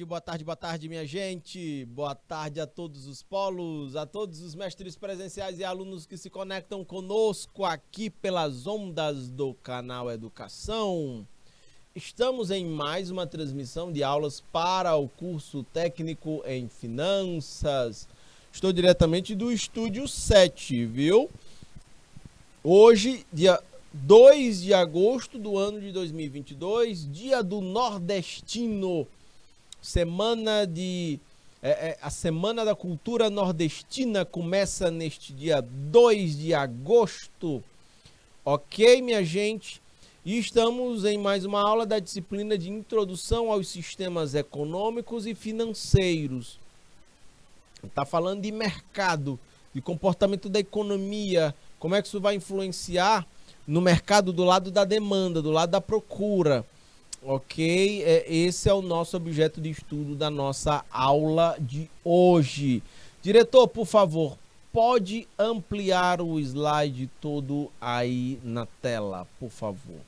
boa tarde, minha gente. Boa tarde a todos os polos, a todos os mestres presenciais e alunos que se conectam conosco aqui pelas ondas do canal Educação. Estamos em mais uma transmissão de aulas para o curso técnico em finanças. Estou diretamente do estúdio 7, viu? Hoje, dia 2 de agosto do ano de 2022, dia do nordestino, a Semana da Cultura Nordestina começa neste dia 2 de agosto, ok, minha gente? E estamos em mais uma aula da disciplina de Introdução aos Sistemas Econômicos e Financeiros. Está falando de mercado, de comportamento da economia, como é que isso vai influenciar no mercado do lado da demanda, do lado da procura. Ok? Esse é o nosso objeto de estudo da nossa aula de hoje. Diretor, por favor, pode ampliar o slide todo aí na tela, por favor.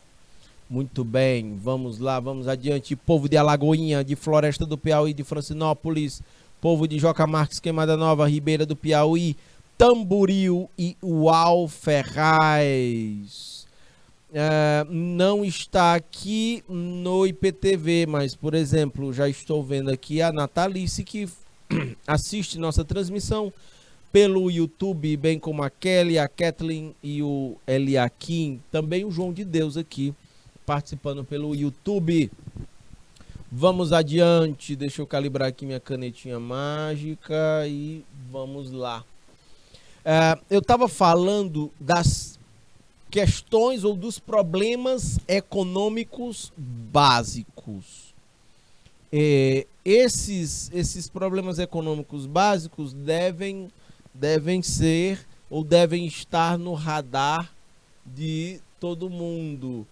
Muito bem, vamos lá, vamos adiante. Povo de Alagoinha, de Floresta do Piauí, de Francinópolis, povo de Joca Marques, Queimada Nova, Ribeira do Piauí, Tamboril e Uau Ferraz. Não está aqui no IPTV, mas, por exemplo, já estou vendo aqui a Natalice, que assiste nossa transmissão pelo YouTube, bem como a Kelly, a Kathleen e o Eliakim, também o João de Deus aqui, participando pelo YouTube. Vamos adiante, deixa eu calibrar aqui minha canetinha mágica e vamos lá. Eu estava falando das questões ou dos problemas econômicos básicos. Esses problemas econômicos básicos devem ser ou devem estar no radar de todo mundo,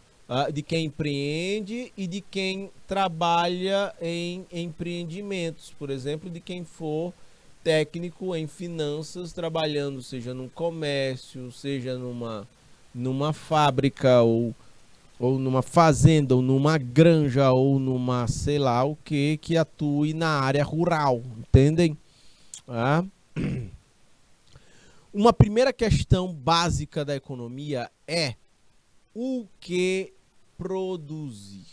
de quem empreende e de quem trabalha em empreendimentos, por exemplo, de quem for técnico em finanças, trabalhando seja num comércio, seja numa fábrica ou numa fazenda ou numa granja ou numa sei lá o que atue na área rural, entendem? Uma primeira questão básica da economia é o que produzir,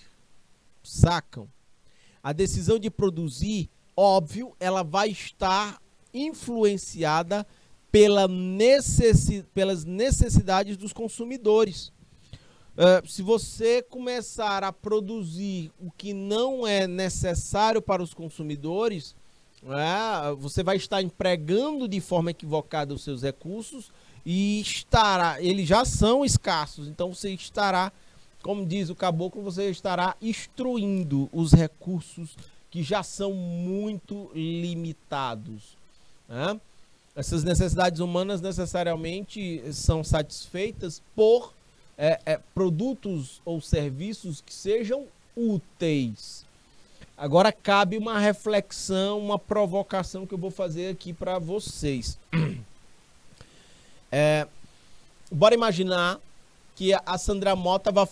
sacam? A decisão de produzir, óbvio, ela vai estar influenciada pelas necessidades dos consumidores. Se você começar a produzir o que não é necessário para os consumidores, você vai estar empregando de forma equivocada os seus recursos e eles já são escassos, então você estará, como diz o caboclo, você estará extruindo os recursos que já são muito limitados. Essas necessidades humanas necessariamente são satisfeitas por produtos ou serviços que sejam úteis. Agora cabe uma reflexão, uma provocação que eu vou fazer aqui para vocês. Bora imaginar que a Sandra Mota vai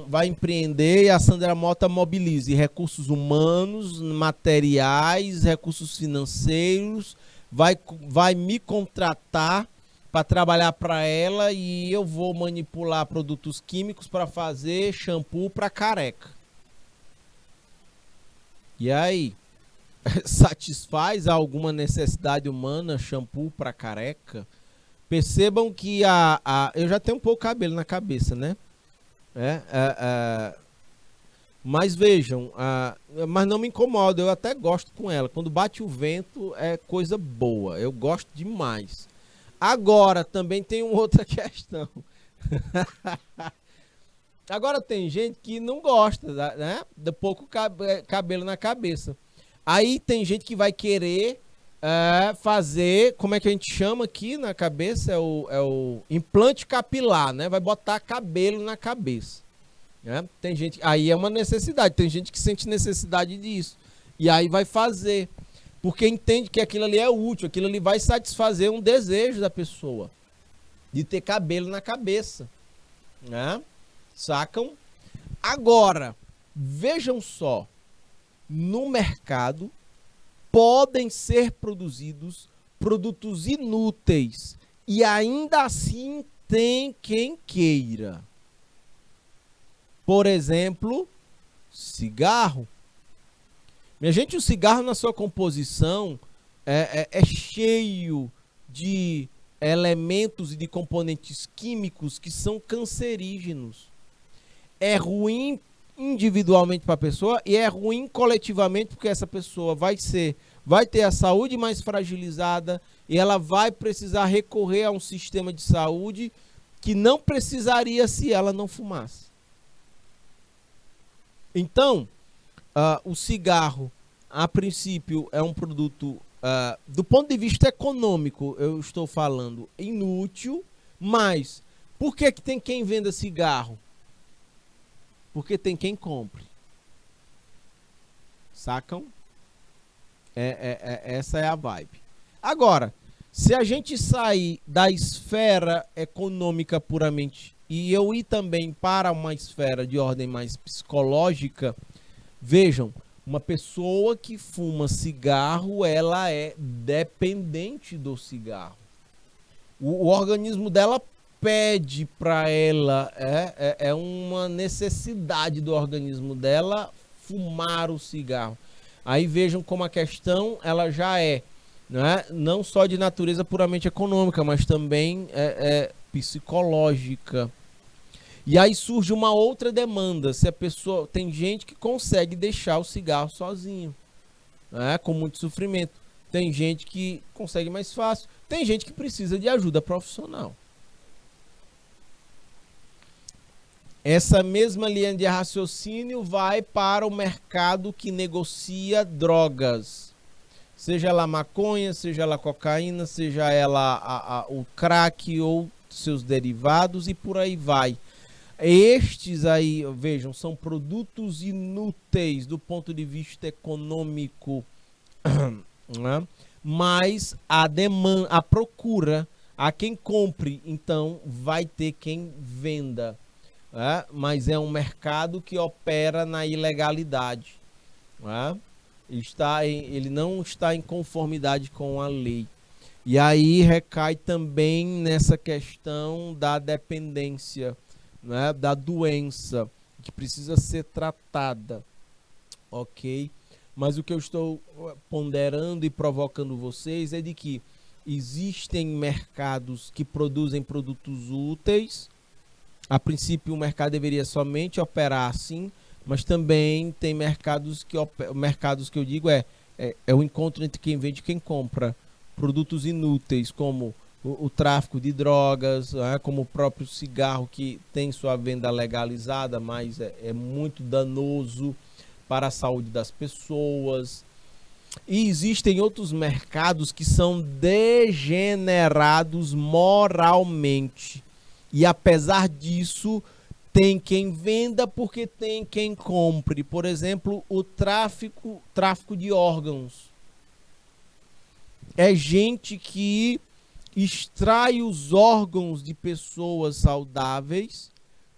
vai empreender e a Sandra Mota mobilize recursos humanos, materiais, recursos financeiros, vai me contratar para trabalhar para ela e eu vou manipular produtos químicos para fazer shampoo para careca. E aí, satisfaz alguma necessidade humana shampoo para careca? Percebam que eu já tenho um pouco de cabelo na cabeça, né? Mas vejam, mas não me incomoda, eu até gosto com ela. Quando bate o vento é coisa boa, eu gosto demais. Agora também tem uma outra questão. Agora tem gente que não gosta, né? De pouco cabelo na cabeça. Aí tem gente que vai querer fazer, como é que a gente chama aqui na cabeça? É o implante capilar, né? Vai botar cabelo na cabeça. Tem gente, aí é uma necessidade, tem gente que sente necessidade disso. E aí vai fazer. Porque entende que aquilo ali é útil, aquilo ali vai satisfazer um desejo da pessoa. De ter cabelo na cabeça. Sacam? Agora, vejam só. no mercado podem ser produzidos produtos inúteis e ainda assim tem quem queira. Por exemplo, cigarro. Minha gente, o cigarro na sua composição é cheio de elementos e de componentes químicos que são cancerígenos. É ruim individualmente para a pessoa e é ruim coletivamente, porque essa pessoa vai ter a saúde mais fragilizada e ela vai precisar recorrer a um sistema de saúde que não precisaria se ela não fumasse. Então, o cigarro, a princípio, é um produto, do ponto de vista econômico, eu estou falando, inútil, mas por que tem quem venda cigarro? Porque tem quem compre. Sacam? Essa é a vibe. Agora, se a gente sair da esfera econômica puramente e eu ir também para uma esfera de ordem mais psicológica, vejam, uma pessoa que fuma cigarro, ela é dependente do cigarro. O organismo dela pede para ela, é uma necessidade do organismo dela fumar o cigarro. Aí vejam como a questão ela já não só de natureza puramente econômica, mas também psicológica. E aí surge uma outra demanda. Se a pessoa, tem gente que consegue deixar o cigarro sozinho, com muito sofrimento. Tem gente que consegue mais fácil. Tem gente que precisa de ajuda profissional. Essa mesma linha de raciocínio vai para o mercado que negocia drogas. Seja ela maconha, seja ela cocaína, seja ela o crack ou seus derivados e por aí vai. Estes aí, vejam, são produtos inúteis do ponto de vista econômico, né? Mas a demanda, a procura, a quem compre, então vai ter quem venda. Mas é um mercado que opera na ilegalidade. Ele não está em conformidade com a lei. E aí recai também nessa questão da dependência, da doença, que precisa ser tratada. Ok? Mas o que eu estou ponderando e provocando vocês é de que existem mercados que produzem produtos úteis. A princípio, o mercado deveria somente operar assim, mas também tem mercados que eu digo é o encontro entre quem vende e quem compra. Produtos inúteis, como o tráfico de drogas, como o próprio cigarro, que tem sua venda legalizada, mas é muito danoso para a saúde das pessoas. E existem outros mercados que são degenerados moralmente. E apesar disso, tem quem venda porque tem quem compre. Por exemplo, o tráfico de órgãos. É gente que extrai os órgãos de pessoas saudáveis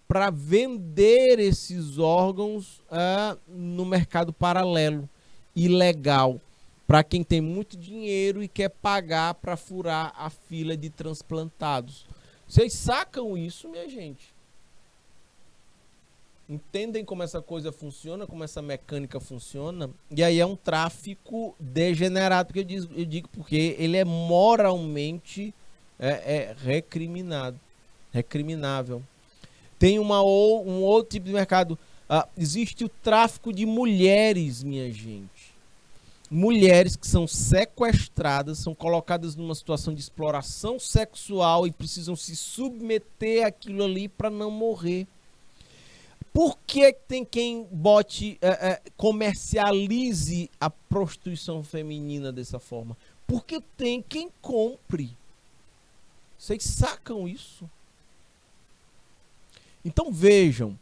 para vender esses órgãos no mercado paralelo, ilegal, para quem tem muito dinheiro e quer pagar para furar a fila de transplantados. Vocês sacam isso, minha gente? Entendem como essa coisa funciona, como essa mecânica funciona? E aí é um tráfico degenerado, que eu digo porque ele é moralmente recriminável. Tem um outro tipo de mercado. Existe o tráfico de mulheres, minha gente. Mulheres que são sequestradas, são colocadas numa situação de exploração sexual e precisam se submeter àquilo ali para não morrer. Por que tem quem comercialize a prostituição feminina dessa forma? Porque tem quem compre. Vocês sacam isso? Então vejam,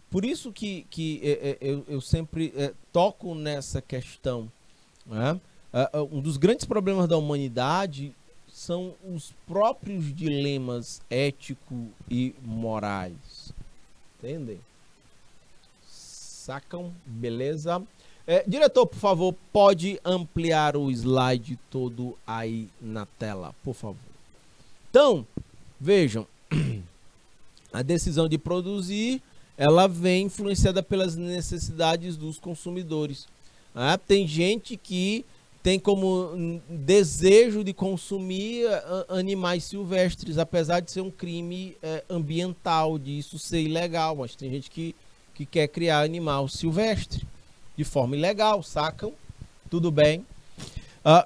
por isso que eu sempre toco nessa questão. Um dos grandes problemas da humanidade são os próprios dilemas éticos e morais. Entendem? Sacam? Beleza? Diretor, por favor, pode ampliar o slide todo aí na tela, por favor. Então, vejam, a decisão de produzir, ela vem influenciada pelas necessidades dos consumidores. Tem gente que tem como desejo de consumir animais silvestres, apesar de ser um crime ambiental, de isso ser ilegal, mas tem gente que quer criar animal silvestre de forma ilegal, sacam? Tudo bem.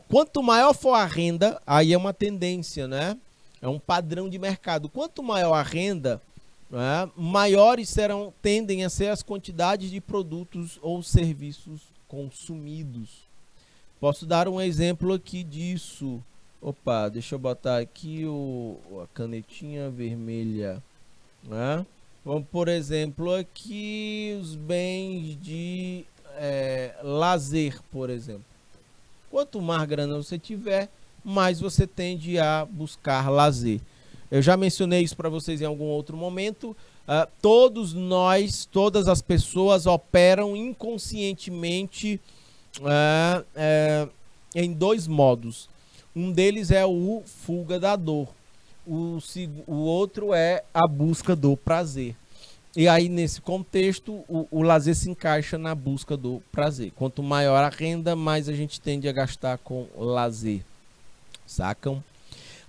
Quanto maior for a renda, aí é uma tendência, né? É um padrão de mercado. Quanto maior a renda, maiores tendem a ser as quantidades de produtos ou serviços consumidos. Posso dar um exemplo aqui disso. Opa, deixa eu botar aqui a canetinha vermelha. Vamos, por exemplo, aqui os bens de lazer, por exemplo. Quanto mais grana você tiver, mais você tende a buscar lazer. Eu já mencionei isso para vocês em algum outro momento. Todos nós, todas as pessoas operam inconscientemente em dois modos. Um deles é o fuga da dor. O outro é a busca do prazer. E aí, nesse contexto, o lazer se encaixa na busca do prazer. Quanto maior a renda, mais a gente tende a gastar com lazer. Sacam?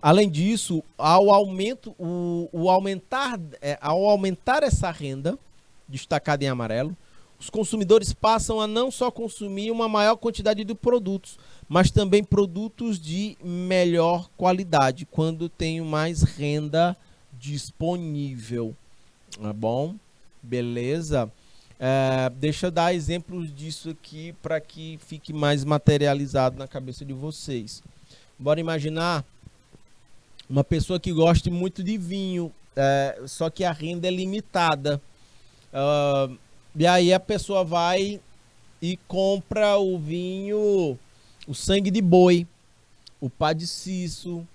Além disso, ao aumentar essa renda, destacada em amarelo, os consumidores passam a não só consumir uma maior quantidade de produtos, mas também produtos de melhor qualidade, quando tem mais renda disponível. Tá bom? Beleza? Deixa eu dar exemplos disso aqui para que fique mais materializado na cabeça de vocês. Bora imaginar uma pessoa que goste muito de vinho, só que a renda é limitada. E aí a pessoa vai e compra o vinho, o sangue de boi, o Padiciço,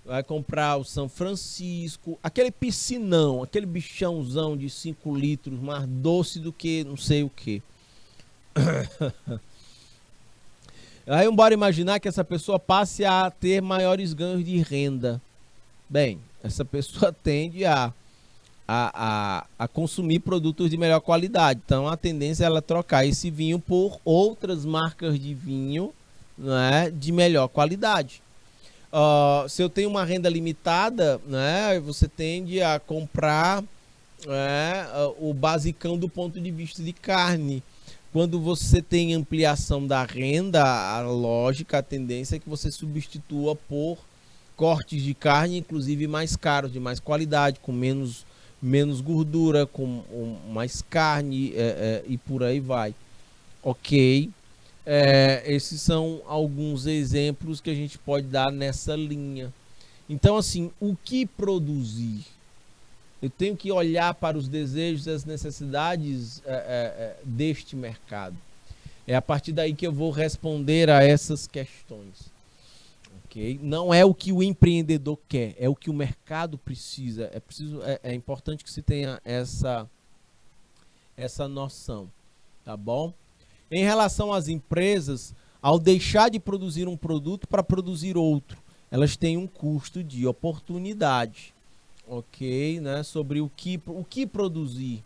vai comprar o São Francisco, aquele piscinão, aquele bichãozão de 5 litros, mais doce do que não sei o que. Aí bora imaginar que essa pessoa passe a ter maiores ganhos de renda. Bem, essa pessoa tende a consumir produtos de melhor qualidade. Então a tendência é ela trocar esse vinho por outras marcas de vinho, né, de melhor qualidade. Se eu tenho uma renda limitada, né, você tende a comprar o basicão do ponto de vista de carne. Quando você tem ampliação da renda, a lógica, a tendência é que você substitua por cortes de carne, inclusive mais caros, de mais qualidade, com menos gordura, com mais carne e por aí vai. Ok? Esses são alguns exemplos que a gente pode dar nessa linha. Então, assim, o que produzir? Eu tenho que olhar para os desejos e as necessidades deste mercado. É a partir daí que eu vou responder a essas questões. Okay? Não é o que o empreendedor quer, é o que o mercado precisa. É importante que se tenha essa noção. Tá bom? Em relação às empresas, ao deixar de produzir um produto para produzir outro, elas têm um custo de oportunidade. Ok, né? Sobre o que produzir.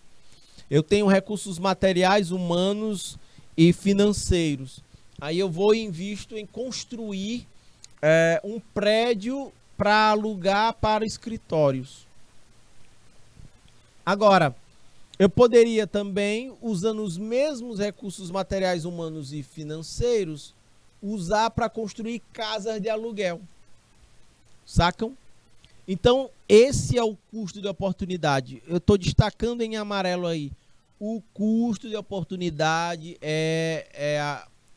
Eu tenho recursos materiais, humanos e financeiros. Aí eu vou e invisto em construir um prédio para alugar para escritórios. Agora, eu poderia também, usando os mesmos recursos materiais, humanos e financeiros, usar para construir casas de aluguel. Sacam? Então, esse é o custo de oportunidade. Eu estou destacando em amarelo aí. O custo de oportunidade é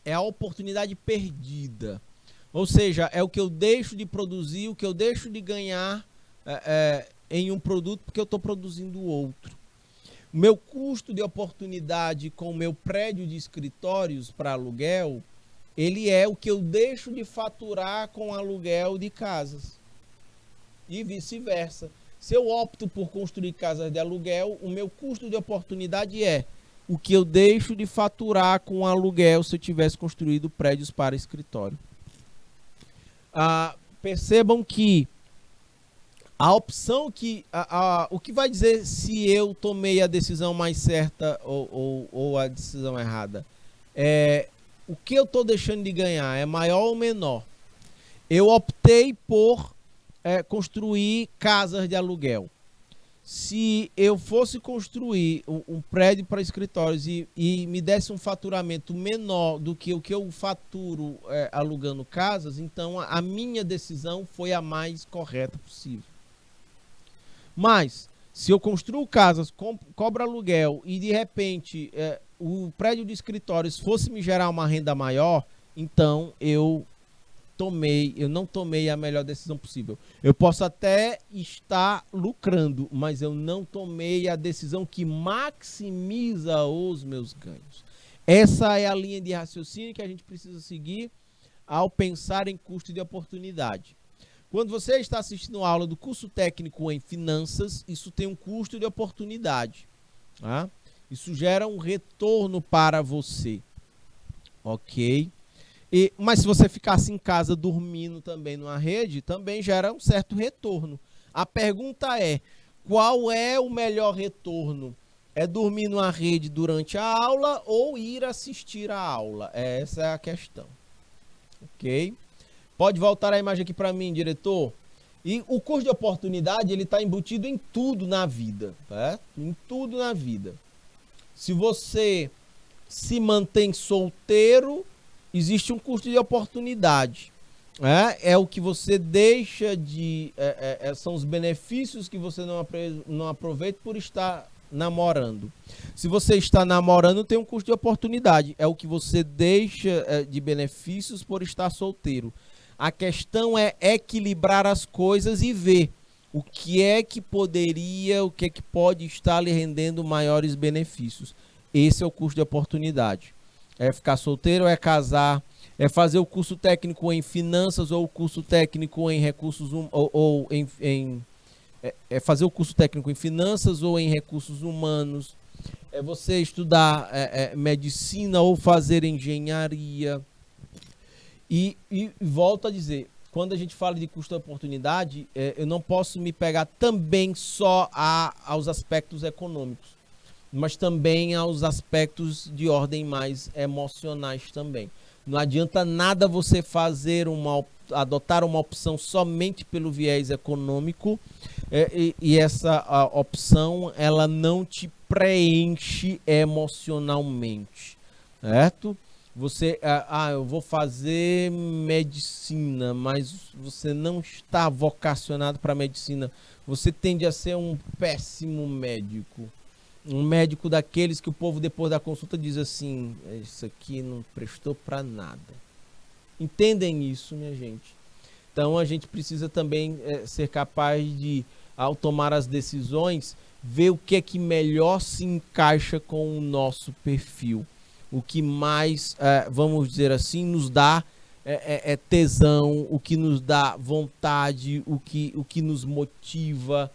a oportunidade perdida. Ou seja, é o que eu deixo de produzir, o que eu deixo de ganhar em um produto porque eu estou produzindo outro. O meu custo de oportunidade com o meu prédio de escritórios para aluguel, ele é o que eu deixo de faturar com aluguel de casas. E vice-versa. Se eu opto por construir casas de aluguel, o meu custo de oportunidade é o que eu deixo de faturar com aluguel se eu tivesse construído prédios para escritório. Percebam que a opção que... o que vai dizer se eu tomei a decisão mais certa ou a decisão errada? O que eu estou deixando de ganhar é maior ou menor? Eu optei por construir casas de aluguel. Se eu fosse construir um prédio para escritórios e me desse um faturamento menor do que o que eu faturo alugando casas, então a minha decisão foi a mais correta possível. Mas, se eu construo casas, cobro aluguel e de repente o prédio de escritórios fosse me gerar uma renda maior, então eu não tomei a melhor decisão possível. Eu posso até estar lucrando, mas eu não tomei a decisão que maximiza os meus ganhos. Essa é a linha de raciocínio que a gente precisa seguir ao pensar em custo de oportunidade. Quando você está assistindo a aula do curso técnico em finanças, isso tem um custo de oportunidade. Tá? Isso gera um retorno para você. Ok? Mas se você ficasse em casa dormindo também numa rede, também gera um certo retorno. A pergunta é, qual é o melhor retorno? É dormir numa rede durante a aula ou ir assistir a aula? Essa é a questão. Ok? Pode voltar a imagem aqui para mim, diretor? E o custo de oportunidade, ele está embutido em tudo na vida. Tá? Em tudo na vida. Se você se mantém solteiro, existe um custo de oportunidade. É o que você deixa de... são os benefícios que você não aproveita por estar namorando. Se você está namorando, tem um custo de oportunidade. É o que você deixa de benefícios por estar solteiro. A questão é equilibrar as coisas e ver o que é que poderia, o que é que pode estar lhe rendendo maiores benefícios. Esse é o custo de oportunidade. É ficar solteiro, é casar, é fazer o curso técnico em finanças ou o curso técnico em recursos fazer o curso técnico em finanças ou em recursos humanos. É você estudar medicina ou fazer engenharia. E volto a dizer, quando a gente fala de custo de oportunidade, eu não posso me pegar também só aos aspectos econômicos, mas também aos aspectos de ordem mais emocionais também. Não adianta nada você adotar uma opção somente pelo viés econômico e essa opção ela não te preenche emocionalmente, certo? Você, eu vou fazer medicina, mas você não está vocacionado para medicina. Você tende a ser um péssimo médico. Um médico daqueles que o povo depois da consulta diz assim, isso aqui não prestou para nada. Entendem isso, minha gente? Então a gente precisa também ser capaz de, ao tomar as decisões, ver o que é que melhor se encaixa com o nosso perfil. O que mais, vamos dizer assim, nos dá tesão, o que nos dá vontade, o que nos motiva.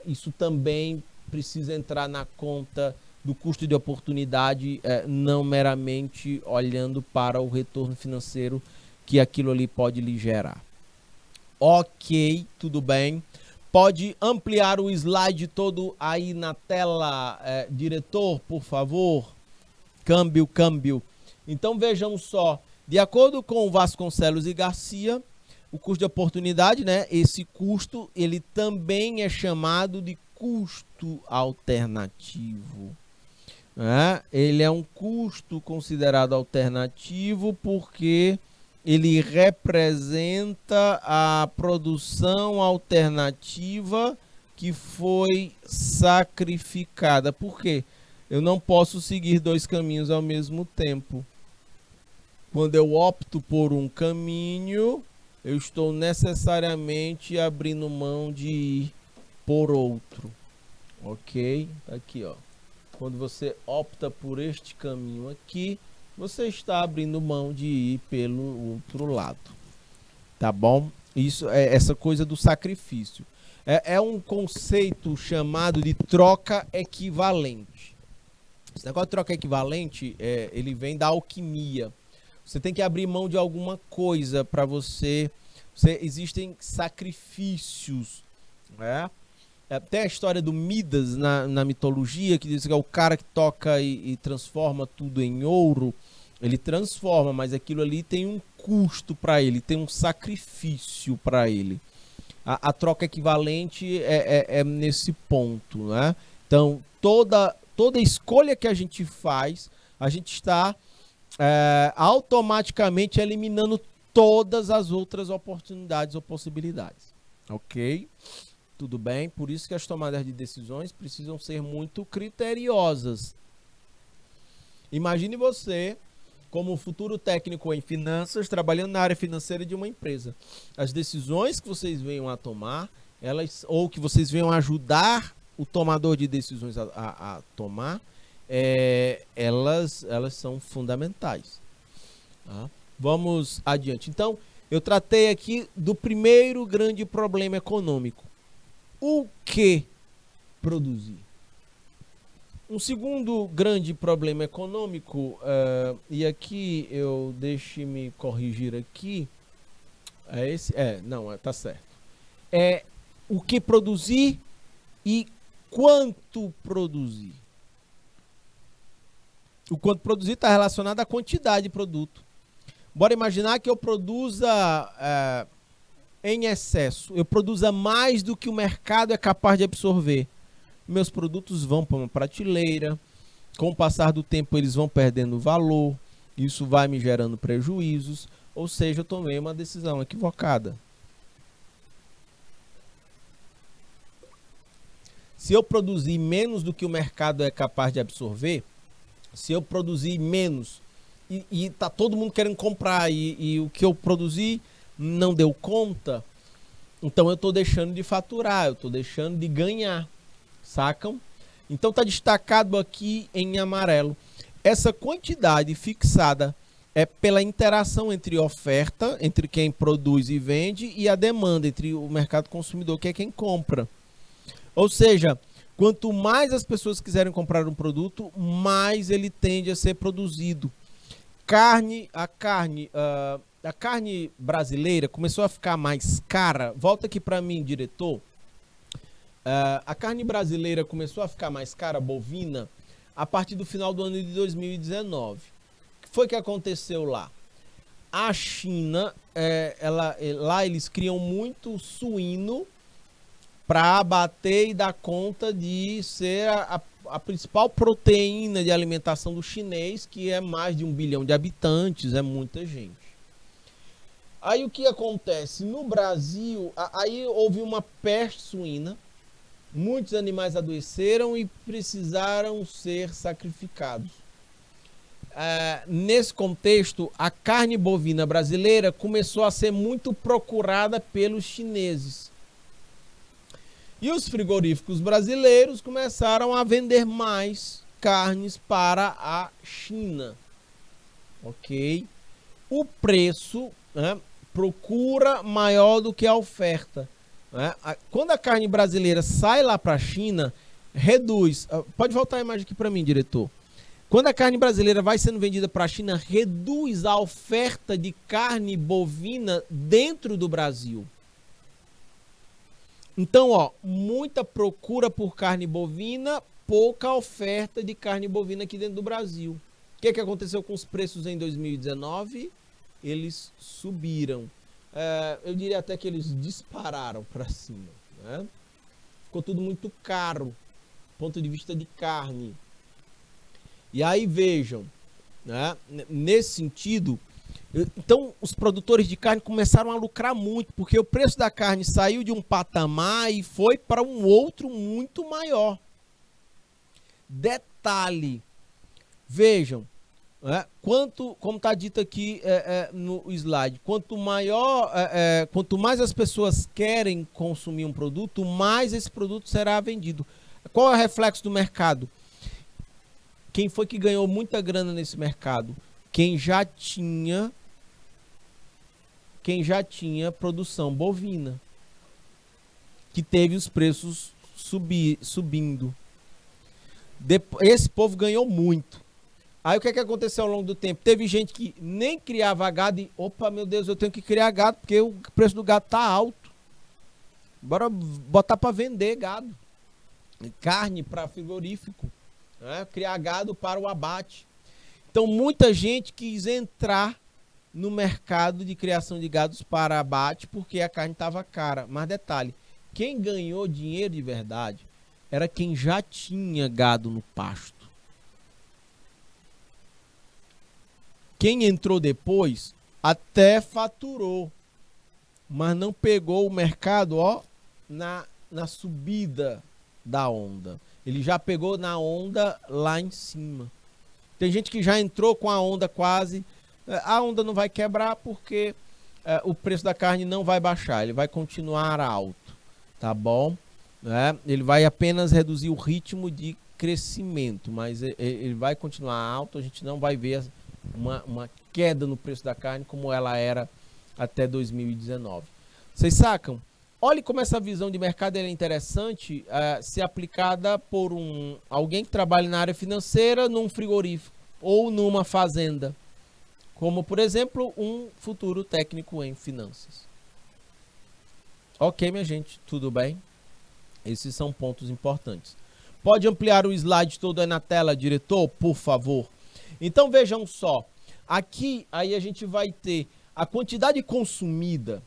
Isso também precisa entrar na conta do custo de oportunidade, não meramente olhando para o retorno financeiro que aquilo ali pode lhe gerar. Ok, tudo bem. Pode ampliar o slide todo aí na tela, diretor, por favor? Câmbio. Então vejamos só, de acordo com Vasconcelos e Garcia, o custo de oportunidade, né? Esse custo, ele também é chamado de custo alternativo. Ele é um custo considerado alternativo porque ele representa a produção alternativa que foi sacrificada. Por quê? Eu não posso seguir dois caminhos ao mesmo tempo. Quando eu opto por um caminho, eu estou necessariamente abrindo mão de ir por outro. Ok? Aqui, ó. Quando você opta por este caminho aqui, você está abrindo mão de ir pelo outro lado. Tá bom? Isso é essa coisa do sacrifício. É um conceito chamado de troca equivalente. Esse negócio de troca equivalente, ele vem da alquimia. Você tem que abrir mão de alguma coisa para existem sacrifícios, né? Tem a história do Midas na mitologia, que diz que é o cara que toca e transforma tudo em ouro. Ele transforma, mas aquilo ali tem um custo para ele, tem um sacrifício para ele. A troca equivalente é nesse ponto, né? Então, toda escolha que a gente faz, a gente está automaticamente eliminando todas as outras oportunidades ou possibilidades. Ok? Tudo bem? Por isso que as tomadas de decisões precisam ser muito criteriosas. Imagine você como futuro técnico em finanças, trabalhando na área financeira de uma empresa. As decisões que vocês venham a tomar, ou que vocês venham a ajudar o tomador de decisões a tomar, elas são fundamentais. Tá? Vamos adiante. Então, eu tratei aqui do primeiro grande problema econômico. O que produzir? Um segundo grande problema econômico, e aqui deixe-me corrigir aqui, tá certo. É o que produzir e quanto produzir. O quanto produzir está relacionado à quantidade de produto. Bora imaginar que eu produza em excesso, eu produza mais do que o mercado é capaz de absorver. Meus produtos vão para uma prateleira, com o passar do tempo eles vão perdendo valor, isso vai me gerando prejuízos, ou seja, eu tomei uma decisão equivocada. Se eu produzir menos do que o mercado é capaz de absorver, se eu produzir menos e tá todo mundo querendo comprar e o que eu produzi não deu conta, então eu estou deixando de faturar, eu estou deixando de ganhar. Sacam? Então está destacado aqui em amarelo. Essa quantidade fixada é pela interação entre oferta, entre quem produz e vende, e a demanda, entre o mercado consumidor, que é quem compra. Ou seja, quanto mais as pessoas quiserem comprar um produto, mais ele tende a ser produzido. A carne brasileira começou a ficar mais cara. Volta aqui para mim, diretor. A carne brasileira começou a ficar mais cara, bovina, a partir do final do ano de 2019. O que foi que aconteceu lá? A China, lá eles criam muito suíno para abater e dar conta de ser a principal proteína de alimentação do chinês, que é mais de 1 bilhão de habitantes, é muita gente. Aí o que acontece? No Brasil, aí houve uma peste suína, muitos animais adoeceram e precisaram ser sacrificados. Nesse contexto, a carne bovina brasileira começou a ser muito procurada pelos chineses. E os frigoríficos brasileiros começaram a vender mais carnes para a China. Ok? O preço, né, procura maior do que a oferta. Quando a carne brasileira sai lá para a China, reduz. Pode voltar a imagem aqui para mim, diretor. Quando a carne brasileira vai sendo vendida para a China, reduz a oferta de carne bovina dentro do Brasil. Então, muita procura por carne bovina, pouca oferta de carne bovina aqui dentro do Brasil. O que aconteceu com os preços em 2019? Eles subiram. Eu diria até que eles dispararam para cima, né? Ficou tudo muito caro, do ponto de vista de carne. E aí vejam, né? Nesse sentido, então os produtores de carne começaram a lucrar muito, porque o preço da carne saiu de um patamar e foi para um outro muito maior. Detalhe, vejam, como está dito aqui no slide, quanto mais as pessoas querem consumir um produto, mais esse produto será vendido. Qual é o reflexo do mercado? Quem foi que ganhou muita grana nesse mercado? Quem já tinha produção bovina, que teve os preços subindo. Esse povo ganhou muito. Aí o que aconteceu ao longo do tempo? Teve gente que nem criava gado e, opa, meu Deus, eu tenho que criar gado porque o preço do gado tá alto. Bora botar para vender gado. Carne para frigorífico. Né? Criar gado para o abate. Então muita gente quis entrar no mercado de criação de gados para abate porque a carne estava cara. Mas detalhe, quem ganhou dinheiro de verdade era quem já tinha gado no pasto. Quem entrou depois até faturou, mas não pegou o mercado, ó, na subida da onda. Ele já pegou na onda lá em cima. Tem gente que já entrou com a onda quase. A onda não vai quebrar porque o preço da carne não vai baixar. Ele vai continuar alto, tá bom? Ele vai apenas reduzir o ritmo de crescimento, mas ele vai continuar alto. A gente não vai ver uma queda no preço da carne como ela era até 2019. Vocês sacam? Olhe como essa visão de mercado é interessante se aplicada por alguém que trabalha na área financeira num frigorífico ou numa fazenda. Como, por exemplo, um futuro técnico em finanças. Ok, minha gente, tudo bem? Esses são pontos importantes. Pode ampliar o slide todo aí na tela, diretor, por favor? Então, vejam só. Aqui, aí a gente vai ter a quantidade consumida,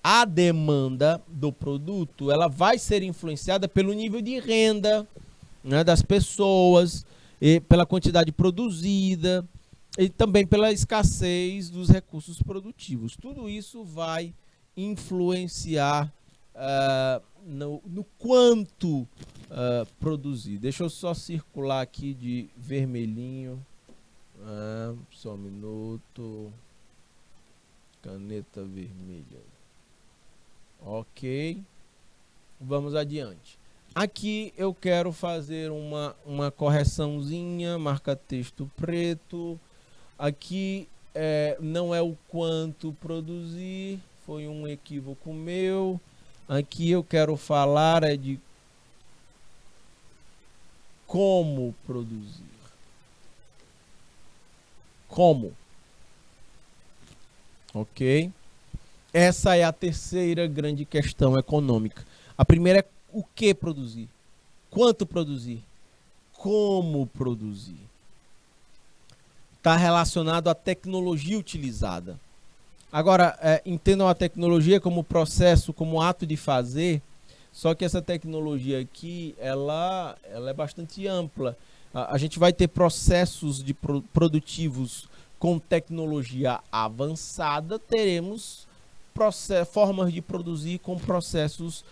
a demanda do produto, ela vai ser influenciada pelo nível de renda, né, das pessoas, e pela quantidade produzida, e também pela escassez dos recursos produtivos. Tudo isso vai influenciar no quanto produzir. Deixa eu só circular aqui de vermelhinho. Só um minuto. Caneta vermelha. Ok. Vamos adiante. Aqui eu quero fazer uma correçãozinha. Marca texto preto. Aqui não é o quanto produzir. Foi um equívoco meu. Aqui eu quero falar de como produzir. Como? Ok? Essa é a terceira grande questão econômica. A primeira é o que produzir? Quanto produzir? Como produzir? Está relacionado à tecnologia utilizada. Agora, entendam a tecnologia como processo, como ato de fazer, só que essa tecnologia aqui, ela é bastante ampla. A gente vai ter processos produtivos com tecnologia avançada, teremos formas de produzir com processos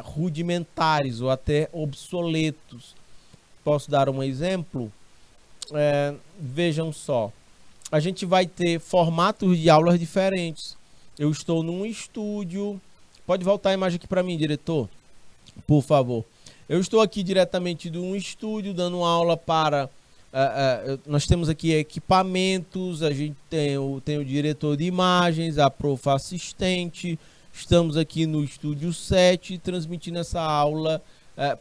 rudimentares ou até obsoletos. Posso dar um exemplo? Vejam só. A gente vai ter formatos de aulas diferentes. Eu estou num estúdio. Pode voltar a imagem aqui para mim, diretor? Por favor. Eu estou aqui diretamente de um estúdio, dando aula para... nós temos aqui equipamentos, a gente tem o diretor de imagens, a prof assistente. Estamos aqui no estúdio 7, transmitindo essa aula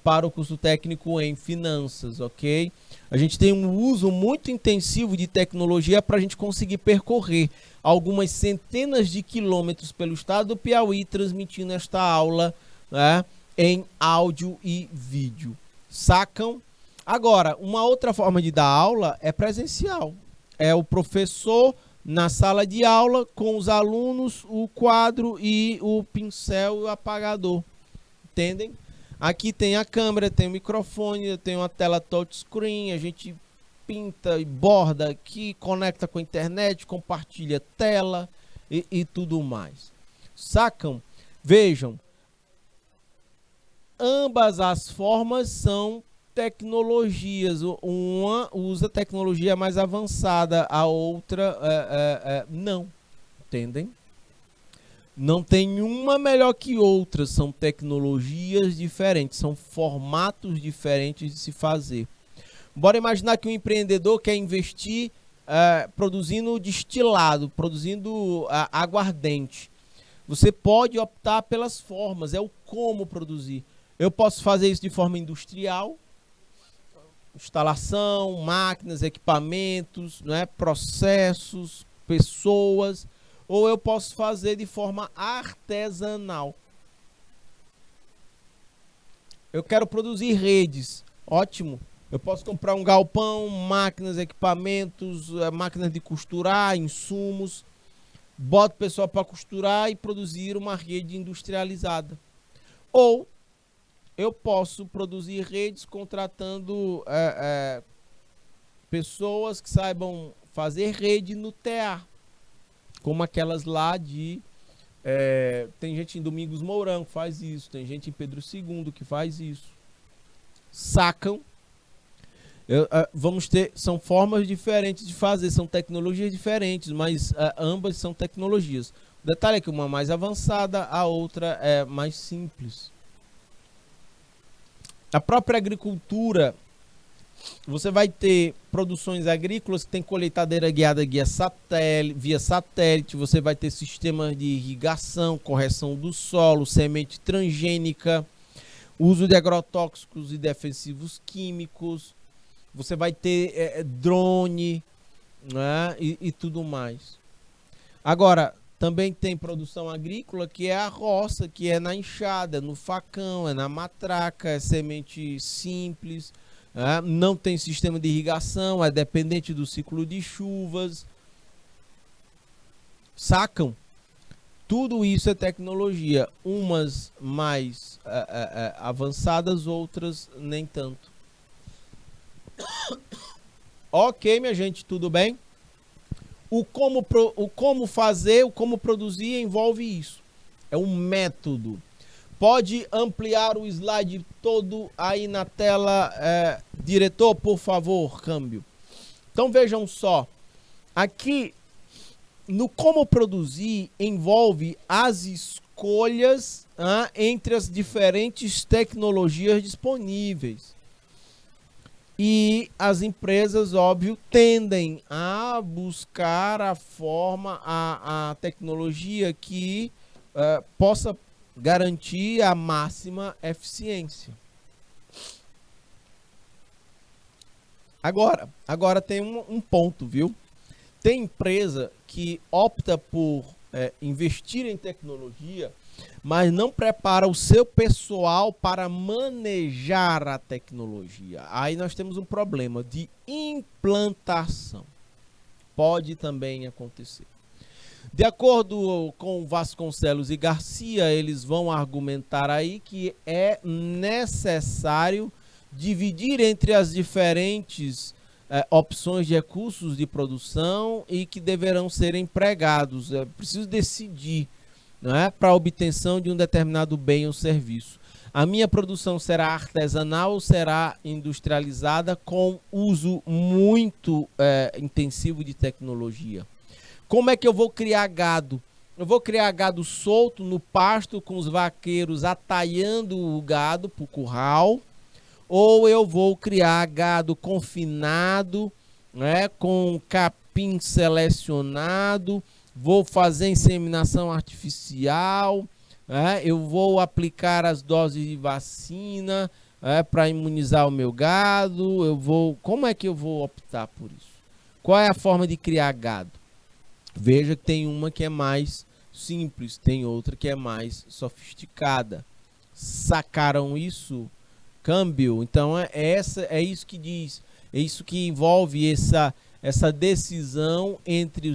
para o curso técnico em finanças, ok? A gente tem um uso muito intensivo de tecnologia para a gente conseguir percorrer algumas centenas de quilômetros pelo estado do Piauí, transmitindo esta aula, né, em áudio e vídeo. Sacam? Agora, uma outra forma de dar aula é presencial. É o professor na sala de aula com os alunos, o quadro e o pincel e o apagador. Entendem? Aqui tem a câmera, tem o microfone, tem uma tela touchscreen, a gente pinta e borda aqui, conecta com a internet, compartilha tela e tudo mais. Sacam? Vejam, ambas as formas são tecnologias. Uma usa tecnologia mais avançada, a outra não. Entendem? Não tem uma melhor que outra, são tecnologias diferentes, são formatos diferentes de se fazer. Bora imaginar que um empreendedor quer investir produzindo destilado, produzindo aguardente. Você pode optar pelas formas, é o como produzir. Eu posso fazer isso de forma industrial, instalação, máquinas, equipamentos, né, processos, pessoas, ou eu posso fazer de forma artesanal. Eu quero produzir redes, ótimo. Eu posso comprar um galpão, máquinas, equipamentos, máquinas de costurar, insumos, boto o pessoal para costurar e produzir uma rede industrializada. Ou eu posso produzir redes contratando pessoas que saibam fazer rede no TA, como aquelas lá de... tem gente em Domingos Mourão que faz isso, tem gente em Pedro II que faz isso. Sacam? Vamos ter, são formas diferentes de fazer, são tecnologias diferentes, mas ambas são tecnologias. O detalhe é que uma é mais avançada, a outra é mais simples. A própria agricultura, você vai ter produções agrícolas que tem colheitadeira guiada via satélite, você vai ter sistemas de irrigação, correção do solo, semente transgênica, uso de agrotóxicos e defensivos químicos, você vai ter drone, né, e tudo mais. Agora, também tem produção agrícola que é a roça, que é na enxada, no facão, é na matraca, é semente simples, não tem sistema de irrigação, é dependente do ciclo de chuvas. Sacam? Tudo isso é tecnologia, umas mais avançadas, outras nem tanto. Ok, minha gente, tudo bem? O como fazer, o como produzir envolve isso. É um método. Pode ampliar o slide todo aí na tela, diretor, por favor, câmbio. Então vejam só, aqui no como produzir envolve as escolhas entre as diferentes tecnologias disponíveis. E as empresas, óbvio, tendem a buscar a forma, a tecnologia que possa garantir a máxima eficiência. Agora tem um ponto, viu? Tem empresa que opta por investir em tecnologia, mas não prepara o seu pessoal para manejar a tecnologia. Aí nós temos um problema de implantação. Pode também acontecer. De acordo com Vasconcelos e Garcia, eles vão argumentar aí que é necessário dividir entre as diferentes opções de recursos de produção e que deverão ser empregados. É preciso decidir, não é, para a obtenção de um determinado bem ou serviço. A minha produção será artesanal ou será industrializada com uso muito intensivo de tecnologia? Como é que eu vou criar gado? Eu vou criar gado solto no pasto com os vaqueiros ataiando o gado para o curral? Ou eu vou criar gado confinado, né, com capim selecionado, vou fazer inseminação artificial, eu vou aplicar as doses de vacina para imunizar o meu gado, como é que eu vou optar por isso? Qual é a forma de criar gado? Veja que tem uma que é mais simples, tem outra que é mais sofisticada. Sacaram isso? Câmbio. Então é isso que diz, é isso que envolve essa decisão entre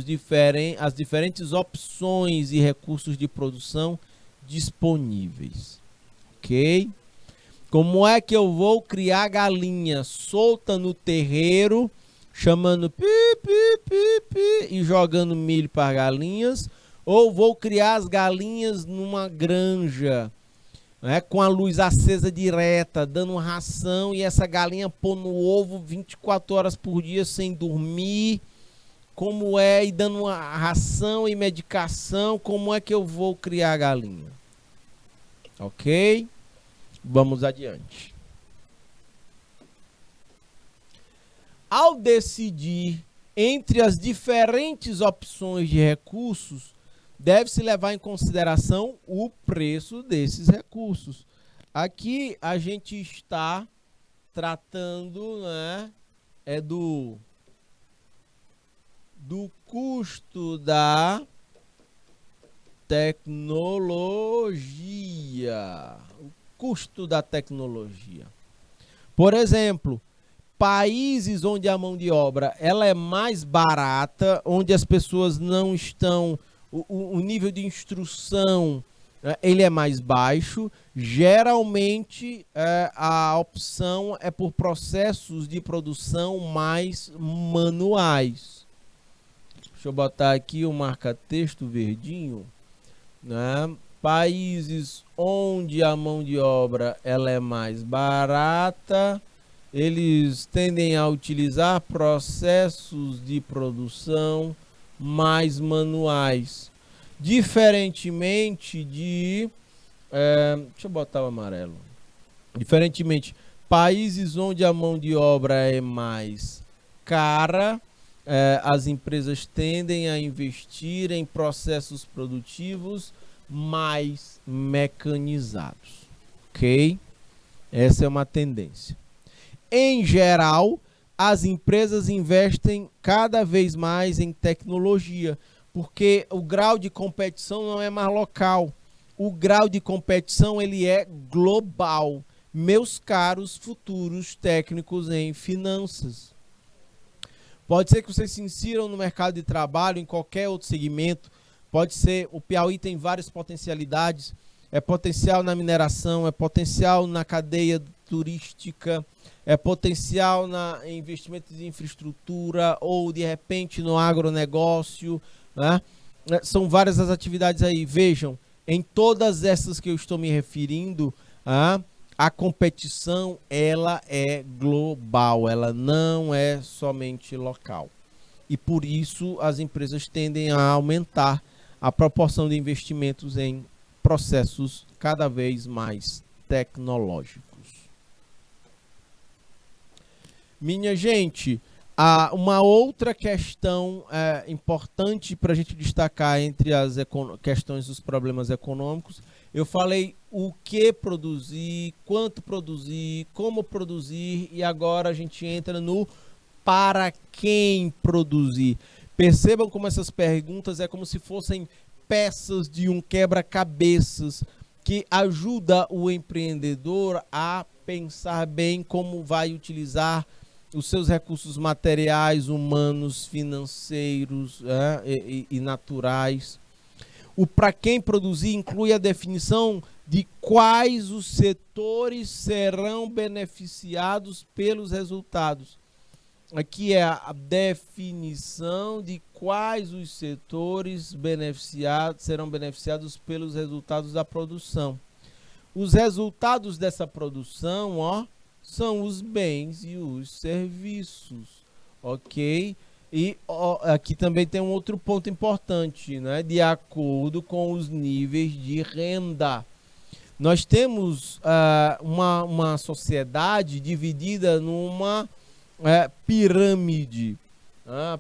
as diferentes opções e recursos de produção disponíveis. Ok? Como é que eu vou criar galinha solta no terreiro, chamando pi, pi, pi, pi, e jogando milho para galinhas? Ou vou criar as galinhas numa granja, com a luz acesa direta, dando ração, e essa galinha pôr no ovo 24 horas por dia sem dormir? Como e dando uma ração e medicação? Como é que eu vou criar a galinha? Ok? Vamos adiante. Ao decidir entre as diferentes opções de recursos, deve-se levar em consideração o preço desses recursos. Aqui a gente está tratando, né, é do custo da tecnologia. O custo da tecnologia. Por exemplo, países onde a mão de obra ela é mais barata, onde as pessoas não estão, o nível de instrução ele é mais baixo, geralmente a opção é por processos de produção mais manuais. Deixa eu botar aqui o marca-texto verdinho, né? Países onde a mão de obra ela é mais barata, eles tendem a utilizar processos de produção mais manuais. Diferentemente de... deixa eu botar o amarelo. Diferentemente, países onde a mão de obra é mais cara, as empresas tendem a investir em processos produtivos mais mecanizados. Ok? Essa é uma tendência. Em geral, as empresas investem cada vez mais em tecnologia, porque o grau de competição não é mais local. O grau de competição ele é global. Meus caros futuros técnicos em finanças. Pode ser que vocês se insiram no mercado de trabalho, em qualquer outro segmento. Pode ser, o Piauí tem várias potencialidades. É potencial na mineração, é potencial na cadeia turística, é potencial em investimentos em infraestrutura ou, de repente, no agronegócio, né? São várias as atividades aí. Vejam, em todas essas que eu estou me referindo, a competição ela é global, ela não é somente local. E por isso as empresas tendem a aumentar a proporção de investimentos em processos cada vez mais tecnológicos. Minha gente, uma outra questão importante para a gente destacar entre as questões dos problemas econômicos, eu falei o que produzir, quanto produzir, como produzir, e agora a gente entra no para quem produzir. Percebam como essas perguntas é como se fossem peças de um quebra-cabeças que ajuda o empreendedor a pensar bem como vai utilizar os seus recursos materiais, humanos, financeiros e naturais. O para quem produzir inclui a definição de quais os setores serão beneficiados pelos resultados. Aqui é a definição de quais os setores serão beneficiados pelos resultados da produção. Os resultados dessa produção, são os bens e os serviços, ok? E aqui também tem um outro ponto importante, né? De acordo com os níveis de renda. Nós temos uma sociedade dividida numa pirâmide,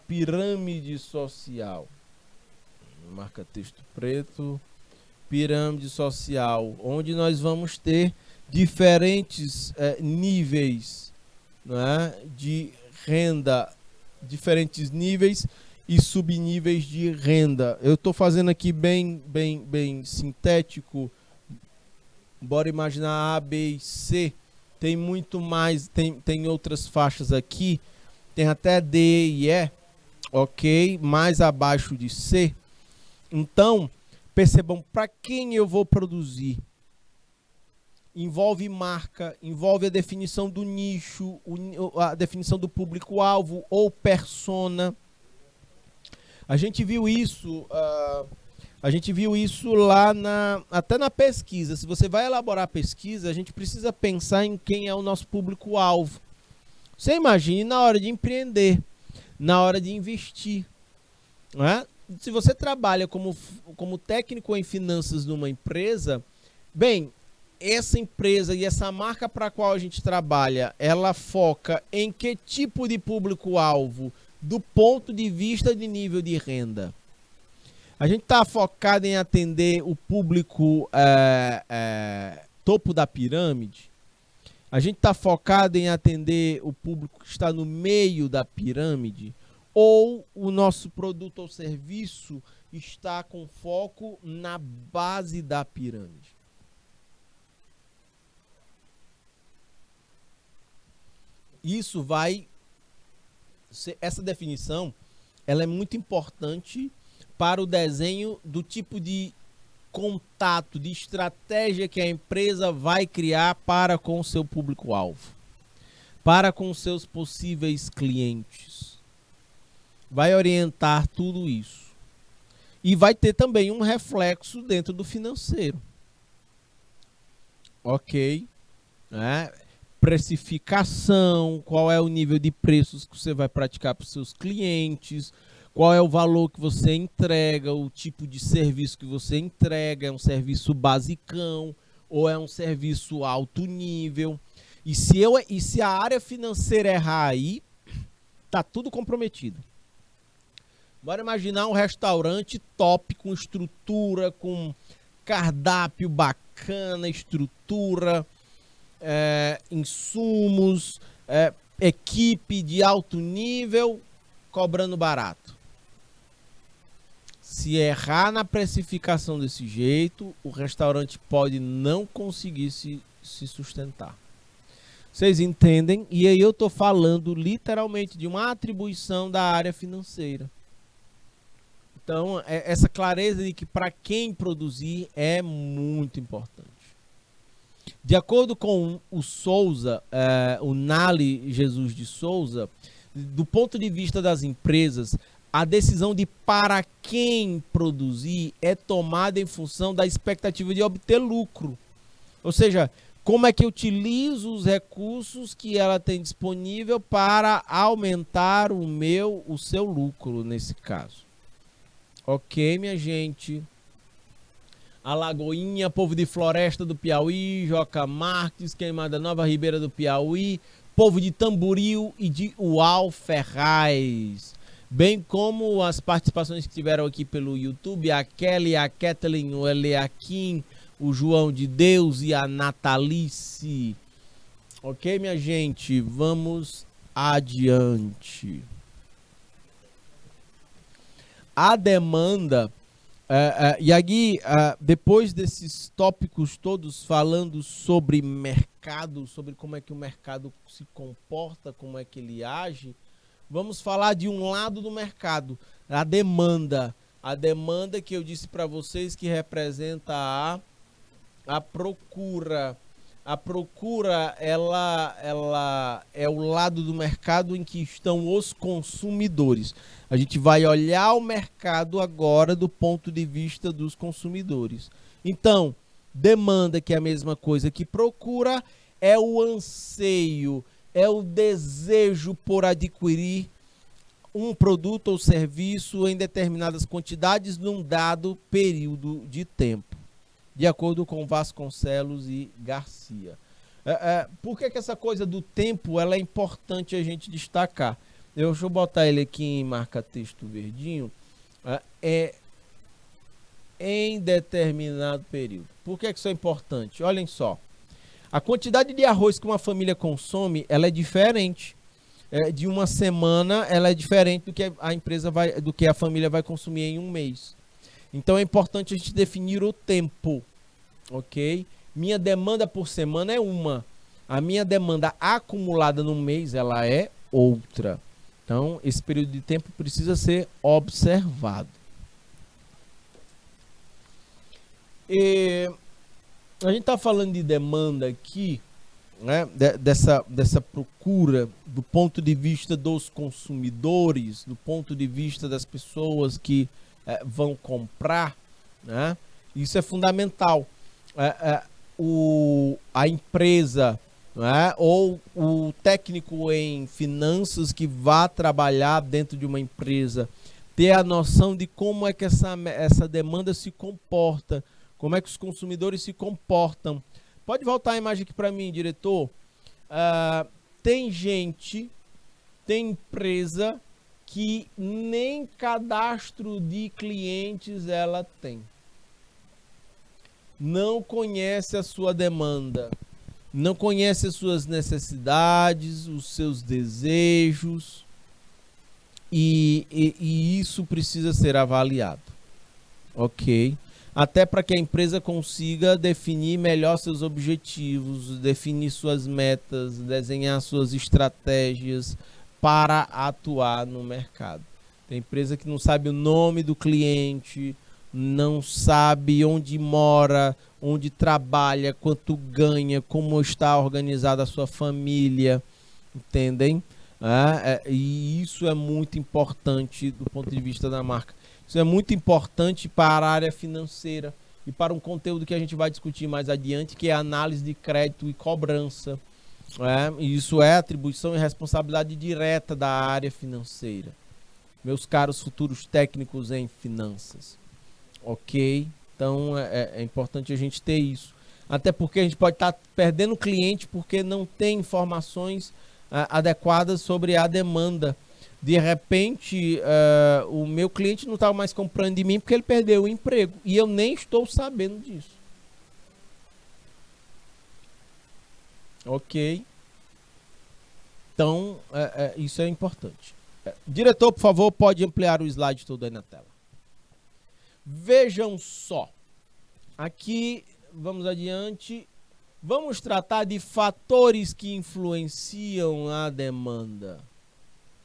pirâmide social. Marca texto preto, pirâmide social, onde nós vamos ter diferentes níveis, né, de renda, diferentes níveis e subníveis de renda. Eu estou fazendo aqui bem sintético. Bora imaginar A, B e C. Tem muito mais, tem outras faixas aqui. Tem até D e E, ok? Mais abaixo de C. Então, percebam para quem eu vou produzir. Envolve marca, envolve a definição do nicho, a definição do público-alvo ou persona. A gente viu isso lá até na pesquisa. Se você vai elaborar a pesquisa, a gente precisa pensar em quem é o nosso público-alvo. Você imagine na hora de empreender, na hora de investir, né? Se você trabalha como técnico em finanças numa empresa, bem, essa empresa e essa marca para a qual a gente trabalha, ela foca em que tipo de público-alvo do ponto de vista de nível de renda? A gente está focado em atender o público topo da pirâmide. A gente está focado em atender o público que está no meio da pirâmide, ou o nosso produto ou serviço está com foco na base da pirâmide? Isso vai... Essa definição, ela é muito importante para o desenho do tipo de contato, de estratégia que a empresa vai criar para com o seu público-alvo, para com os seus possíveis clientes. Vai orientar tudo isso. E vai ter também um reflexo dentro do financeiro. Ok? Precificação, qual é o nível de preços que você vai praticar para os seus clientes, qual é o valor que você entrega, o tipo de serviço que você entrega, é um serviço basicão ou é um serviço alto nível. E se a área financeira errar aí, tá tudo comprometido. Bora imaginar um restaurante top, com estrutura, com cardápio bacana, estrutura, insumos, equipe de alto nível, cobrando barato. Se errar na precificação desse jeito, o restaurante pode não conseguir se sustentar. Vocês entendem? E aí eu estou falando literalmente de uma atribuição da área financeira. Então, essa clareza de que para quem produzir é muito importante. De acordo com o Souza, o Nali Jesus de Souza, do ponto de vista das empresas, a decisão de para quem produzir é tomada em função da expectativa de obter lucro. Ou seja, como é que eu utilizo os recursos que ela tem disponível para aumentar o seu lucro nesse caso. Ok, minha gente. Alagoinha, povo de Floresta do Piauí, Joca Marques, Queimada Nova, Ribeira do Piauí, povo de Tamboril e de Uau Ferraz. Bem como as participações que tiveram aqui pelo YouTube, a Kelly, a Kathleen, o Eleaquim, o João de Deus e a Natalice. Ok, minha gente? Vamos adiante. A demanda... e aqui, depois desses tópicos todos falando sobre mercado, sobre como é que o mercado se comporta, como é que ele age, vamos falar de um lado do mercado, a demanda. A demanda que eu disse para vocês que representa a procura. A procura, ela é o lado do mercado em que estão os consumidores. A gente vai olhar o mercado agora do ponto de vista dos consumidores. Então, demanda, que é a mesma coisa que procura, é o anseio, é o desejo por adquirir um produto ou serviço em determinadas quantidades num dado período de tempo, de acordo com Vasconcelos e Garcia. Por que essa coisa do tempo ela é importante a gente destacar? Deixa eu botar ele aqui em marca-texto verdinho. Em determinado período. Por que isso é importante? Olhem só. A quantidade de arroz que uma família consome, ela é diferente. De uma semana, ela é diferente do que do que a família vai consumir em um mês. Então é importante a gente definir o tempo, ok? Minha demanda por semana é uma. A minha demanda acumulada no mês, ela é outra. Então, esse período de tempo precisa ser observado. A gente está falando de demanda aqui, né? Dessa procura do ponto de vista dos consumidores, do ponto de vista das pessoas que vão comprar, né? Isso é fundamental. A empresa, né? Ou o técnico em finanças que vá trabalhar dentro de uma empresa ter a noção de como é que essa demanda se comporta, como é que os consumidores se comportam. Pode voltar a imagem aqui para mim, diretor? Tem empresa que nem cadastro de clientes ela tem. Não conhece a sua demanda. não conhece as suas necessidades, os seus desejos, e isso precisa ser avaliado, ok? Até para que a empresa consiga definir melhor seus objetivos, definir suas metas, desenhar suas estratégias para atuar no mercado. Tem empresa que não sabe o nome do cliente, não sabe onde mora, onde trabalha, quanto ganha, como está organizada a sua família, entendem? E isso é muito importante do ponto de vista da marca. Isso é muito importante para a área financeira e para um conteúdo que a gente vai discutir mais adiante, que é a análise de crédito e cobrança. E isso é atribuição e responsabilidade direta da área financeira. Meus caros futuros técnicos em finanças. Ok? Então é importante a gente ter isso. Até porque a gente pode estar perdendo cliente porque não tem informações adequadas sobre a demanda. De repente, o meu cliente não estava mais comprando de mim porque ele perdeu o emprego. E eu nem estou sabendo disso. Ok? Então, isso é importante. Diretor, por favor, pode ampliar o slide todo aí na tela. Vejam só. Aqui, vamos adiante. Vamos tratar de fatores que influenciam a demanda.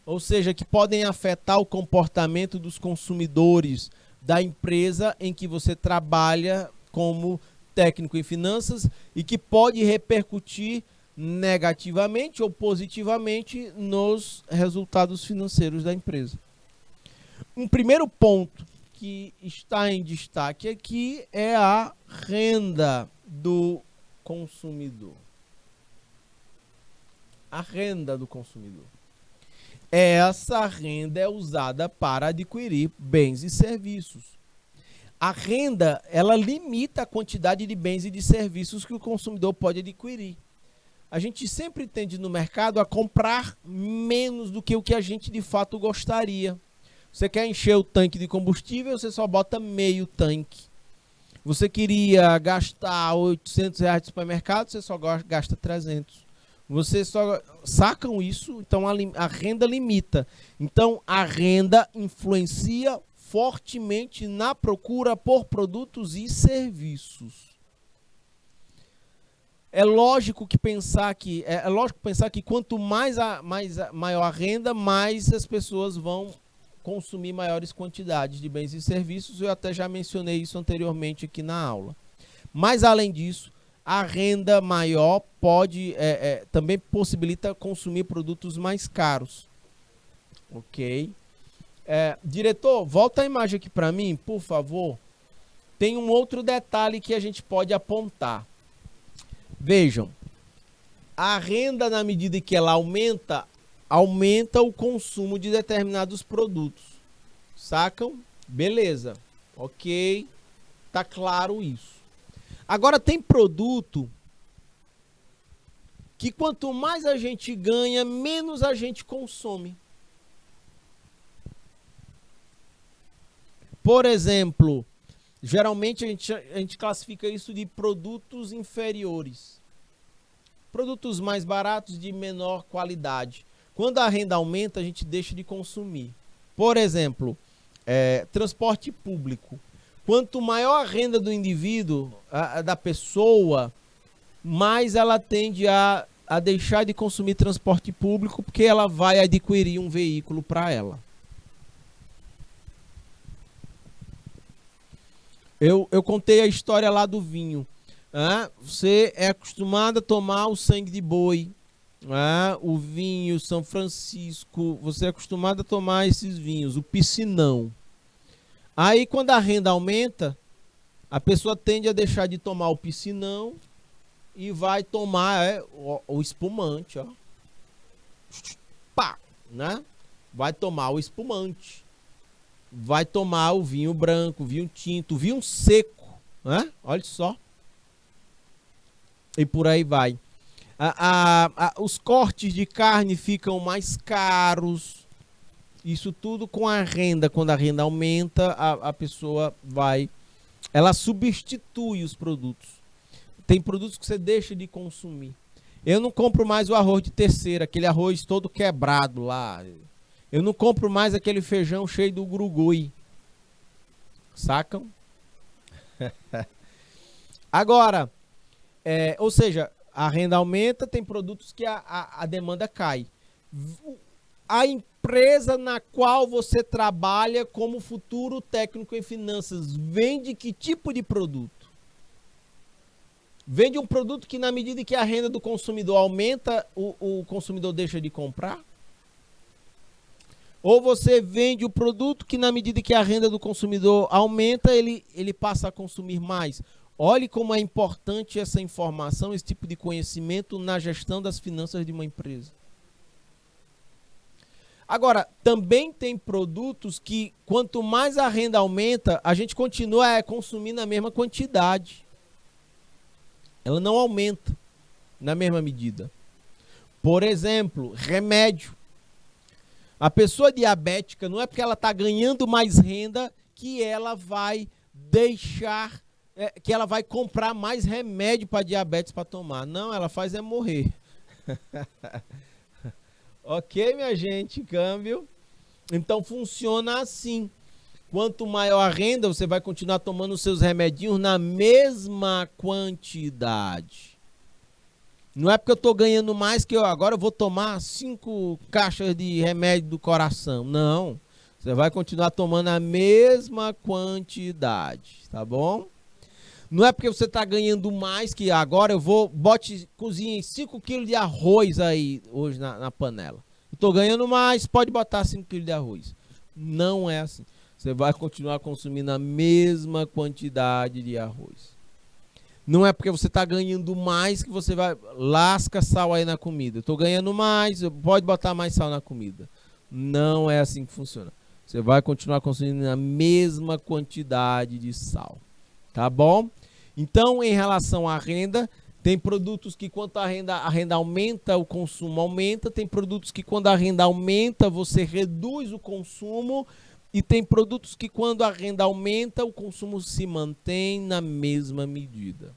Ou seja, que podem afetar o comportamento dos consumidores da empresa em que você trabalha como técnico em finanças e que pode repercutir negativamente ou positivamente nos resultados financeiros da empresa. Um primeiro ponto que está em destaque aqui é a renda do consumidor. A renda do consumidor. Essa renda é usada para adquirir bens e serviços. A renda, ela limita a quantidade de bens e de serviços que o consumidor pode adquirir. A gente sempre tende no mercado a comprar menos do que o que a gente de fato gostaria. Você quer encher o tanque de combustível, você só bota meio tanque. Você queria gastar R$800 no supermercado, você só gasta 300. Você só sacam isso, então a renda limita. Então a renda influencia fortemente na procura por produtos e serviços. É lógico pensar que quanto maior a renda, mais as pessoas vão consumir maiores quantidades de bens e serviços. Eu até já mencionei isso anteriormente aqui na aula. Mas além disso, a renda maior também possibilita consumir produtos mais caros. Ok? Diretor, volta a imagem aqui para mim, por favor. Tem um outro detalhe que a gente pode apontar. Vejam, a renda, na medida que ela aumenta o consumo de determinados produtos. Sacam? Beleza. Ok. Tá claro isso. Agora tem produto que quanto mais a gente ganha, menos a gente consome. Por exemplo, geralmente a gente classifica isso de produtos inferiores. Produtos mais baratos de menor qualidade. Quando a renda aumenta, a gente deixa de consumir. Por exemplo, transporte público. Quanto maior a renda do indivíduo, da pessoa, mais ela tende a deixar de consumir transporte público, porque ela vai adquirir um veículo para ela. Eu contei a história lá do vinho. Você é acostumado a tomar o sangue de boi, o vinho São Francisco, você é acostumado a tomar esses vinhos, o piscinão. Aí quando a renda aumenta, a pessoa tende a deixar de tomar o piscinão e vai tomar o espumante, ó. Pá, né? Vai tomar o espumante. Vai tomar o vinho branco, o vinho tinto, o vinho seco, né? Olha só. E por aí vai. Os cortes de carne ficam mais caros. Isso tudo com a renda. Quando a renda aumenta, a pessoa ela substitui os produtos. tem produtos que você deixa de consumir. Eu não compro mais o arroz de terceira, aquele arroz todo quebrado lá. Eu não compro mais aquele feijão cheio do grugui. Sacam? Agora, ou seja, a renda aumenta, tem produtos que a demanda cai. A empresa na qual você trabalha como futuro técnico em finanças vende que tipo de produto? Vende um produto que, na medida que a renda do consumidor aumenta, o consumidor deixa de comprar? Ou você vende o produto que, na medida que a renda do consumidor aumenta, ele passa a consumir mais? Olhe como é importante essa informação, esse tipo de conhecimento na gestão das finanças de uma empresa. Agora, também tem produtos que, quanto mais a renda aumenta, a gente continua a consumir na mesma quantidade. Ela não aumenta na mesma medida. Por exemplo, remédio. A pessoa diabética, não é porque ela está ganhando mais renda que ela vai deixar, que ela vai comprar mais remédio para diabetes para tomar. Não, ela faz é morrer. Ok, minha gente, câmbio. Então funciona assim. Quanto maior a renda, você vai continuar tomando os seus remedinhos na mesma quantidade. Não é porque eu estou ganhando mais que agora eu vou tomar 5 caixas de remédio do coração. Não. Você vai continuar tomando a mesma quantidade, tá bom? Não é porque você está ganhando mais que agora eu vou, cozinhe 5 quilos de arroz aí hoje na panela. Estou ganhando mais, pode botar 5 quilos de arroz. Não é assim. Você vai continuar consumindo a mesma quantidade de arroz. Não é porque você está ganhando mais que você vai... Lasca sal aí na comida. Estou ganhando mais, pode botar mais sal na comida. Não é assim que funciona. Você vai continuar consumindo a mesma quantidade de sal. Tá bom? Então, em relação à renda, tem produtos que quando a renda aumenta, o consumo aumenta. Tem produtos que quando a renda aumenta, você reduz o consumo. E tem produtos que quando a renda aumenta, o consumo se mantém na mesma medida.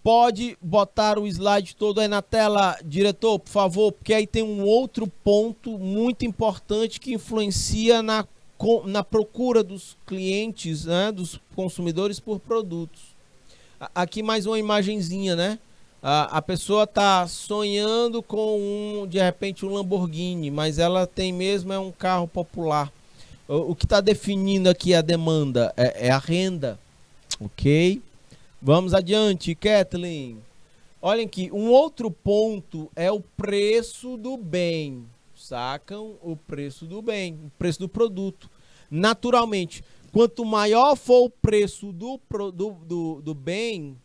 Pode botar o slide todo aí na tela, diretor, por favor, porque aí tem um outro ponto muito importante que influencia na procura dos clientes, né, dos consumidores por produtos. Aqui mais uma imagenzinha, né? A pessoa está sonhando com, de repente, um Lamborghini, mas ela tem mesmo um carro popular. O que está definindo aqui a demanda é a renda, ok? Vamos adiante, Kathleen. Olhem aqui, um outro ponto é o preço do bem, sacam? O preço do bem, o preço do produto. Naturalmente, quanto maior for o preço do bem,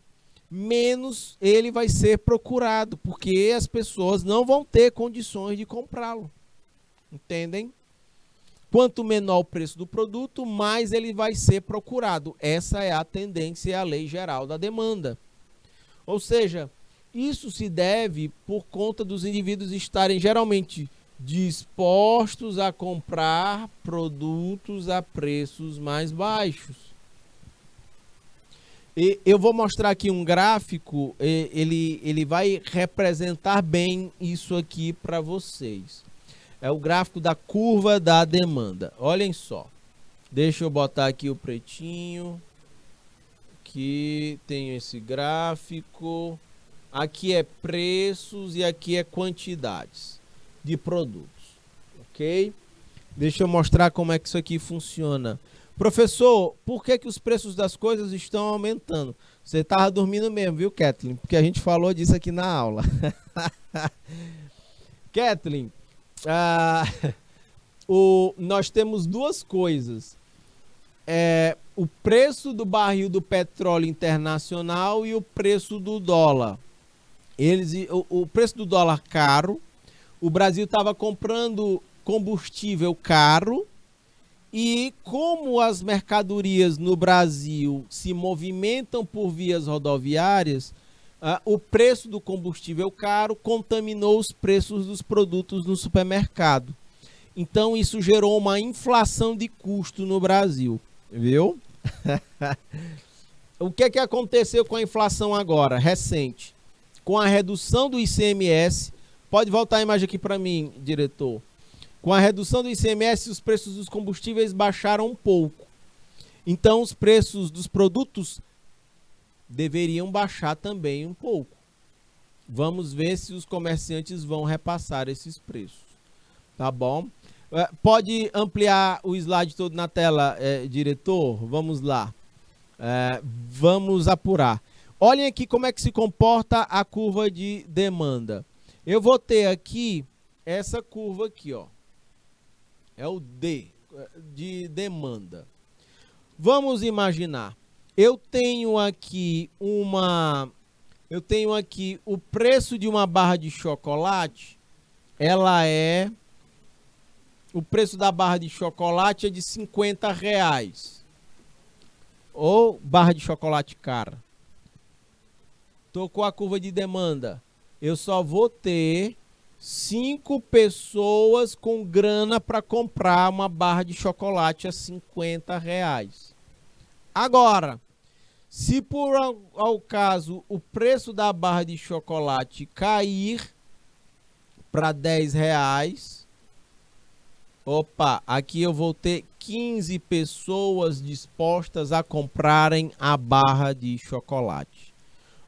menos ele vai ser procurado, porque as pessoas não vão ter condições de comprá-lo. Entendem? Quanto menor o preço do produto, mais ele vai ser procurado. Essa é a tendência e a lei geral da demanda. Ou seja, isso se deve por conta dos indivíduos estarem geralmente dispostos a comprar produtos a preços mais baixos. E eu vou mostrar aqui um gráfico, ele vai representar bem isso aqui para vocês. É o gráfico da curva da demanda. Olhem só. Deixa eu botar aqui o pretinho. Aqui tem esse gráfico. Aqui é preços e aqui é quantidades de produtos. Ok? Deixa eu mostrar como é que isso aqui funciona. Professor, por que os preços das coisas estão aumentando? Você estava dormindo mesmo, viu, Kathleen? Porque a gente falou disso aqui na aula. Kathleen, nós temos duas coisas. O preço do barril do petróleo internacional e o preço do dólar. O preço do dólar caro. O Brasil estava comprando combustível caro. E como as mercadorias no Brasil se movimentam por vias rodoviárias, o preço do combustível caro contaminou os preços dos produtos no supermercado. Então isso gerou uma inflação de custo no Brasil, viu? o que é que aconteceu com a inflação agora, recente? Com a redução do ICMS, pode voltar a imagem aqui para mim, diretor. Com a redução do ICMS, os preços dos combustíveis baixaram um pouco. Então, os preços dos produtos deveriam baixar também um pouco. Vamos ver se os comerciantes vão repassar esses preços. Tá bom? Pode ampliar o slide todo na tela, diretor? Vamos lá. Vamos apurar. Olhem aqui como é que se comporta a curva de demanda. Eu vou ter aqui essa curva aqui, ó. É o D de demanda. Vamos imaginar. Eu tenho aqui o preço de uma barra de chocolate. O preço da barra de chocolate é de R$50. Ou barra de chocolate cara. Tô com a curva de demanda. Eu só vou ter 5 pessoas com grana para comprar uma barra de chocolate a R$50. Agora, se por ao caso o preço da barra de chocolate cair para R$10, opa, aqui eu vou ter 15 pessoas dispostas a comprarem a barra de chocolate.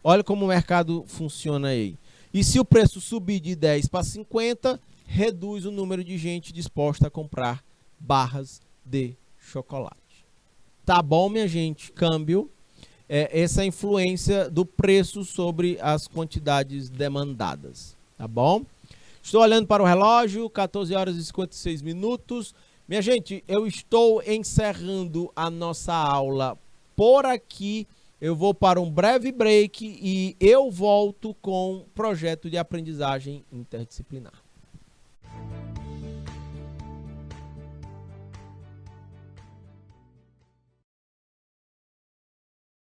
Olha como o mercado funciona aí. E se o preço subir de 10 para 50, reduz o número de gente disposta a comprar barras de chocolate. Tá bom, minha gente? Câmbio. Essa influência do preço sobre as quantidades demandadas. Tá bom? Estou olhando para o relógio, 14 horas e 56 minutos. Minha gente, eu estou encerrando a nossa aula por aqui. Eu vou para um breve break e eu volto com o projeto de aprendizagem interdisciplinar.